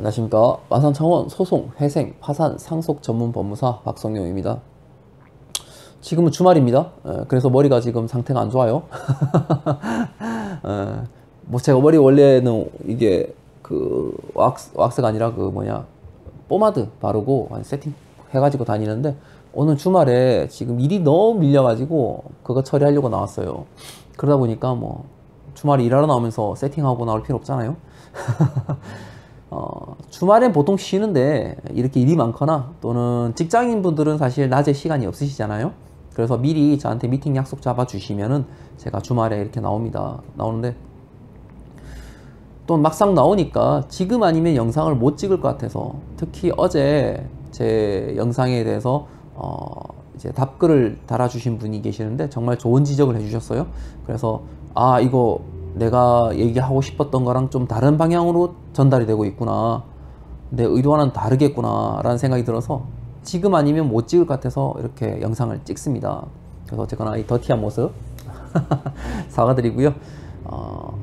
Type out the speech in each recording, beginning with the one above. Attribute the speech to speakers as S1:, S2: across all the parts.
S1: 안녕하십니까. 마산창원 소송, 회생, 파산, 상속 전문 법무사 박성용입니다. 지금은 주말입니다. 그래서 머리가 지금 상태가 안 좋아요. 뭐 제가 머리 원래는 이게 그 왁스가 아니라 그 뭐냐 포마드 바르고 세팅 해가지고 다니는데 오늘 주말에 지금 일이 너무 밀려가지고 그거 처리하려고 나왔어요. 그러다 보니까 뭐 주말에 일하러 나오면서 세팅하고 나올 필요 없잖아요. 주말엔 보통 쉬는데 이렇게 일이 많거나 또는 직장인 분들은 사실 낮에 시간이 없으시잖아요. 그래서 미리 저한테 미팅 약속 잡아 주시면은 제가 주말에 이렇게 나오는데 또 막상 나오니까 지금 아니면 영상을 못 찍을 것 같아서, 특히 어제 제 영상에 대해서 이제 답글을 달아주신 분이 계시는데 정말 좋은 지적을 해주셨어요. 그래서 이거 내가 얘기하고 싶었던 거랑 좀 다른 방향으로 전달이 되고 있구나, 내 의도와는 다르겠구나 라는 생각이 들어서 지금 아니면 못 찍을 것 같아서 이렇게 영상을 찍습니다. 그래서 어쨌거나 이 더티한 모습 사과드리고요.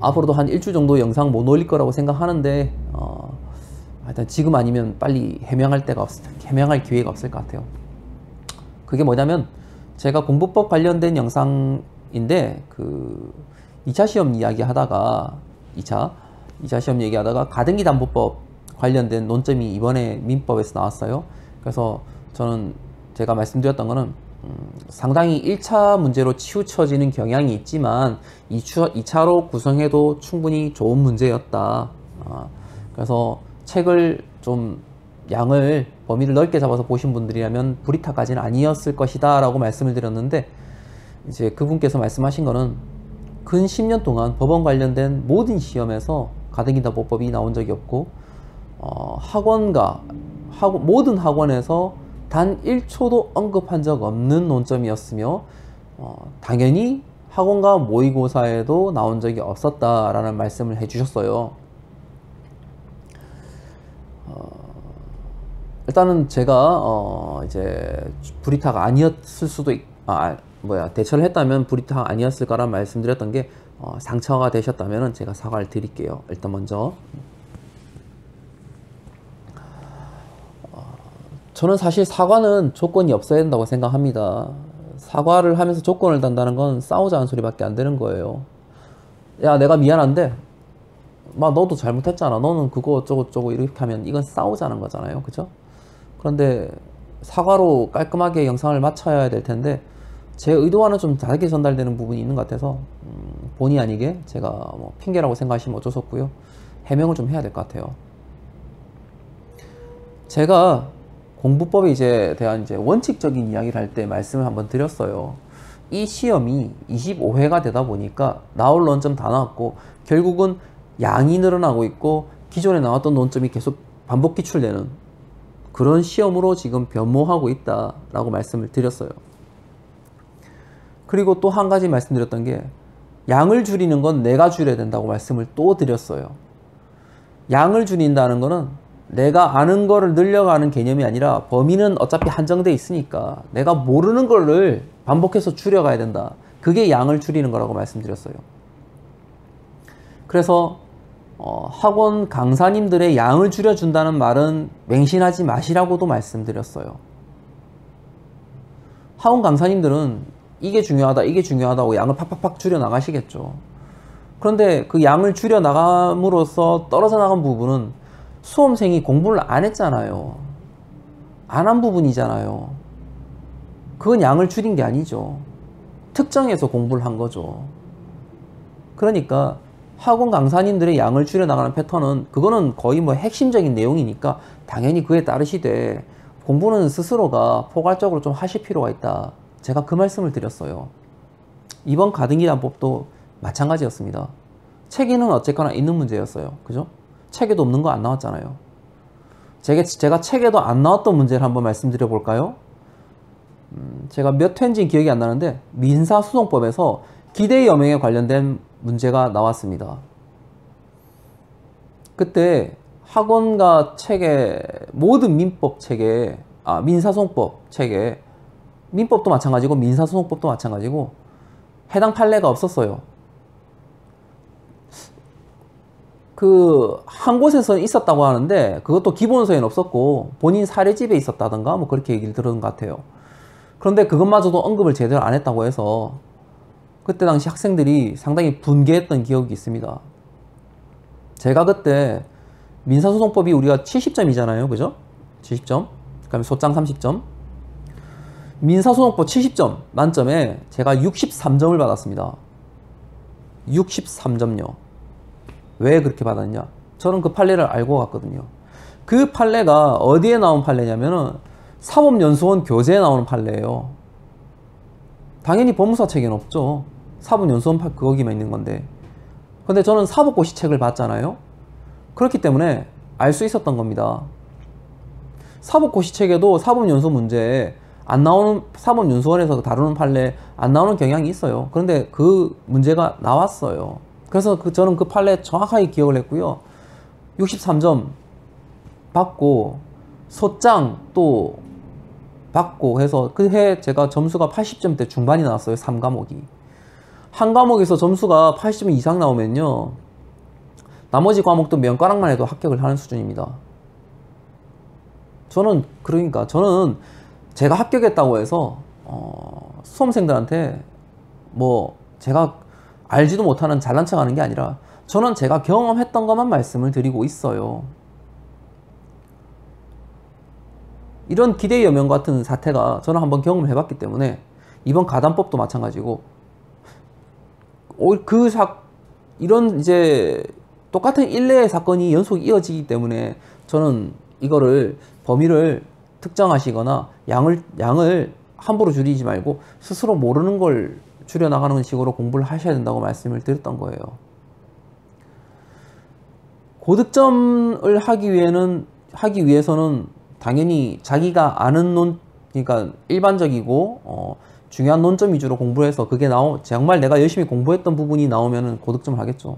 S1: 앞으로도 한 일주 정도 영상 못 올릴 거라고 생각하는데 일단 지금 아니면 빨리 해명할 기회가 없을 것 같아요. 그게 뭐냐면, 제가 공부법 관련된 영상인데 그 2차 시험 이야기 하다가 2차 시험 얘기하다가 가등기 담보법 관련된 논점이 이번에 민법에서 나왔어요. 그래서 저는 제가 말씀드렸던 거는 상당히 1차 문제로 치우쳐지는 경향이 있지만 2차로 구성해도 충분히 좋은 문제였다. 그래서 책을 좀 범위를 넓게 잡아서 보신 분들이라면 불이타까지는 아니었을 것이다 라고 말씀을 드렸는데, 이제 그분께서 말씀하신 거는 근 10년 동안 법원 관련된 모든 시험에서 가등기담보법이 나온 적이 없고 모든 학원에서 단 1초도 언급한 적 없는 논점이었으며 당연히 학원과 모의고사에도 나온 적이 없었다라는 말씀을 해주셨어요. 일단은 제가 이제 불이타가 아니었을 수도 대처를 했다면 불이타가 아니었을까라는 말씀드렸던 게 상처가 되셨다면 제가 사과를 드릴게요. 일단 먼저 저는 사실 사과는 조건이 없어야 된다고 생각합니다. 사과를 하면서 조건을 단다는 건 싸우자는 소리밖에 안 되는 거예요. 야, 내가 미안한데 너도 잘못했잖아, 너는 그거 어쩌고저쩌고 이렇게 하면 이건 싸우자는 거잖아요. 그죠? 그런데 사과로 깔끔하게 영상을 마쳐야 될 텐데 제 의도와는 좀 다르게 전달되는 부분이 있는 것 같아서 본의 아니게 제가 뭐 핑계라고 생각하시면 어쩔 수 없고요. 해명을 좀 해야 될 것 같아요. 제가 공부법에 대한 원칙적인 이야기를 할 때 말씀을 한번 드렸어요. 이 시험이 25회가 되다 보니까 나올 논점 다 나왔고 결국은 양이 늘어나고 있고 기존에 나왔던 논점이 계속 반복 기출되는 그런 시험으로 지금 변모하고 있다라고 말씀을 드렸어요. 그리고 또 한 가지 말씀드렸던 게, 양을 줄이는 건 내가 줄여야 된다고 말씀을 또 드렸어요. 양을 줄인다는 거는 내가 아는 거를 늘려가는 개념이 아니라 범위는 어차피 한정돼 있으니까 내가 모르는 거를 반복해서 줄여가야 된다. 그게 양을 줄이는 거라고 말씀드렸어요. 그래서 학원 강사님들의 양을 줄여준다는 말은 맹신하지 마시라고도 말씀드렸어요. 학원 강사님들은 이게 중요하다고 양을 팍팍팍 줄여 나가시겠죠. 그런데 그 양을 줄여 나감으로써 떨어져 나간 부분은 수험생이 공부를 안 했잖아요. 안 한 부분이잖아요. 그건 양을 줄인 게 아니죠. 특정해서 공부를 한 거죠. 그러니까 학원 강사님들의 양을 줄여 나가는 패턴은 그거는 거의 핵심적인 내용이니까 당연히 그에 따르시되 공부는 스스로가 포괄적으로 좀 하실 필요가 있다. 제가 그 말씀을 드렸어요. 이번 가등기담법도 마찬가지였습니다. 책에는 어쨌거나 있는 문제였어요. 그죠? 책에도 없는 거 안 나왔잖아요. 제가 책에도 안 나왔던 문제를 한번 말씀드려 볼까요? 제가 몇 회인지 기억이 안 나는데 민사소송법에서 기대여명에 관련된 문제가 나왔습니다. 그때 학원과 책에 모든 민법 책에 민사소송법 책에, 민법도 마찬가지고 민사소송법도 마찬가지고 해당 판례가 없었어요. 그 한 곳에서 있었다고 하는데 그것도 기본서에는 없었고 본인 사례집에 있었다던가 뭐 그렇게 얘기를 들은 것 같아요. 그런데 그것마저도 언급을 제대로 안 했다고 해서 그때 당시 학생들이 상당히 분개했던 기억이 있습니다. 제가 그때 민사소송법이 우리가 70점이잖아요. 그죠? 70점. 그다음에 소장 30점. 민사소송법 70점 만점에 제가 63점을 받았습니다. 63점요. 왜 그렇게 받았냐? 저는 그 판례를 알고 갔거든요. 그 판례가 어디에 나온 판례냐면은 사법연수원 교재에 나오는 판례예요. 당연히 법무사 책에는 없죠. 사법연수원 거기만 있는 건데. 근데 저는 사법고시 책을 봤잖아요. 그렇기 때문에 알 수 있었던 겁니다. 사법고시 책에도 사법연수 문제에 안 나오는, 사법연수원에서 다루는 판례 안 나오는 경향이 있어요. 그런데 그 문제가 나왔어요. 그래서 저는 그 판례 정확하게 기억을 했고요. 63점 받고 소장 또 받고 해서 그 해 제가 점수가 80점대 중반이 나왔어요. 3과목이. 한 과목에서 점수가 80점 이상 나오면요, 나머지 과목도 면가락만 해도 합격을 하는 수준입니다. 저는 제가 합격했다고 해서 수험생들한테 뭐 제가 알지도 못하는 잘난 척 하는 게 아니라 저는 제가 경험했던 것만 말씀을 드리고 있어요. 이런 기대의 여명 같은 사태가 저는 한번 경험을 해봤기 때문에 이번 가담법도 마찬가지고 이런 이제 똑같은 일례의 사건이 연속 이어지기 때문에 저는 이거를 범위를 특정하시거나 양을 함부로 줄이지 말고 스스로 모르는 걸 줄여나가는 식으로 공부를 하셔야 된다고 말씀을 드렸던 거예요. 고득점을 하기 위해서는 당연히 자기가 아는 그러니까 일반적이고 중요한 논점 위주로 공부를 해서 그게 정말 내가 열심히 공부했던 부분이 나오면 고득점을 하겠죠.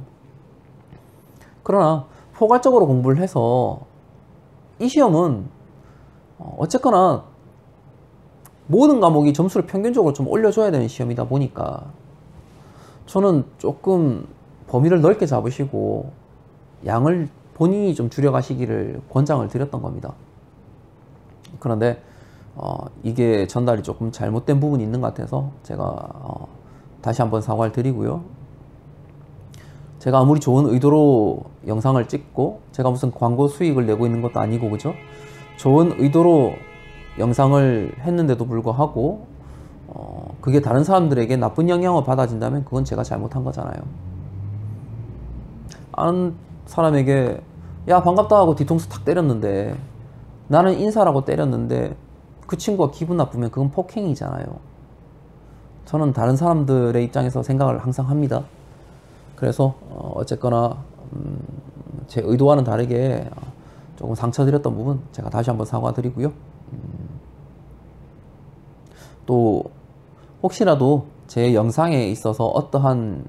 S1: 그러나 포괄적으로 공부를 해서 이 시험은 어쨌거나 모든 과목이 점수를 평균적으로 좀 올려줘야 되는 시험이다 보니까 저는 조금 범위를 넓게 잡으시고 양을 본인이 좀 줄여가시기를 권장을 드렸던 겁니다. 그런데 이게 전달이 조금 잘못된 부분이 있는 것 같아서 제가 다시 한번 사과를 드리고요. 제가 아무리 좋은 의도로 영상을 찍고 제가 무슨 광고 수익을 내고 있는 것도 아니고 그죠? 좋은 의도로 영상을 했는데도 불구하고 그게 다른 사람들에게 나쁜 영향을 받아진다면 그건 제가 잘못한 거잖아요. 아는 사람에게 야 반갑다 하고 뒤통수 탁 때렸는데 나는 인사라고 때렸는데 그 친구가 기분 나쁘면 그건 폭행이잖아요. 저는 다른 사람들의 입장에서 생각을 항상 합니다. 그래서 어쨌거나 제 의도와는 다르게 조금 상처드렸던 부분 제가 다시 한번 사과드리고요. 또 혹시라도 제 영상에 있어서 어떠한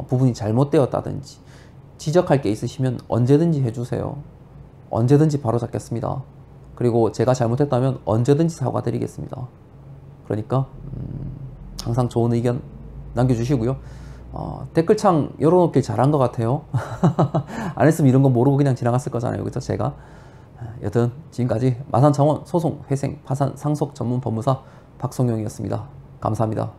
S1: 부분이 잘못되었다든지 지적할 게 있으시면 언제든지 해주세요. 언제든지 바로잡겠습니다. 그리고 제가 잘못했다면 언제든지 사과드리겠습니다. 그러니까 항상 좋은 의견 남겨주시고요. 댓글창 열어놓길 잘한 것 같아요. 안 했으면 이런 거 모르고 그냥 지나갔을 거잖아요. 그죠? 제가 여튼 지금까지 마산창원 소송, 회생, 파산, 상속 전문 법무사 박성용이었습니다. 감사합니다.